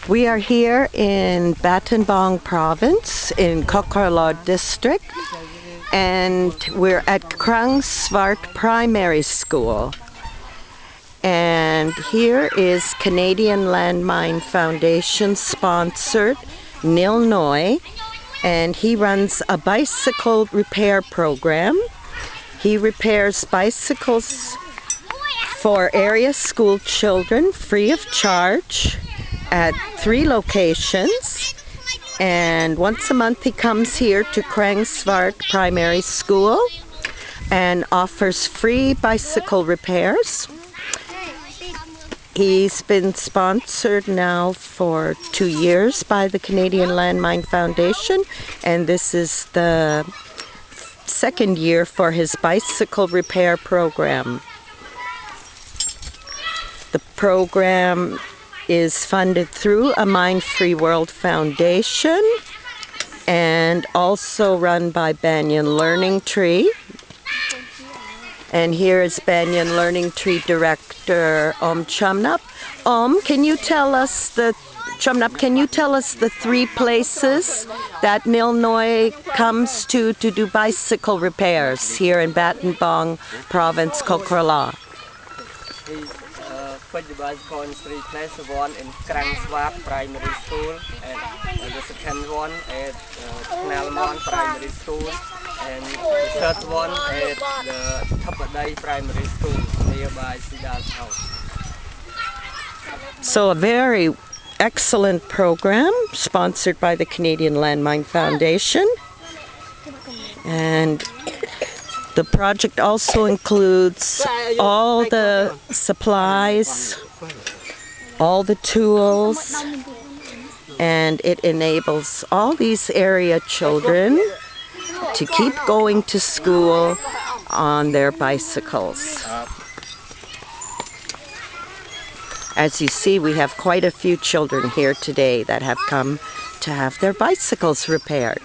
We are here in Battambang province in Kokorla district, and we're at Krang Svart Primary School. And here is Canadian Landmine Foundation sponsored Nil Noi, and he runs a bicycle repair program. He repairs bicycles for area school children free of charge at 3 locations, and once a month he comes here to Krang Svart Primary School and offers free bicycle repairs. He's been sponsored now for 2 years by the Canadian Landmine Foundation, and this is the 2nd year for his bicycle repair program. The program is funded through a Mind-Free World Foundation and also run by Banyan Learning Tree. And here is Banyan Learning Tree Director Chumnup. Can you tell us the 3 places that Nil Noi comes to do bicycle repairs here in Battambang Province, Kokorla? Put the bicycle in 3 places, one in Krang Svart Primary School, and the second one at Landmine Primary School, and the third one at the Tapaday Primary School nearby Sida's house. So a very excellent program sponsored by the Canadian Landmine Foundation, and the project also includes all the supplies, all the tools, and it enables all these area children to keep going to school on their bicycles. As you see, we have quite a few children here today that have come to have their bicycles repaired.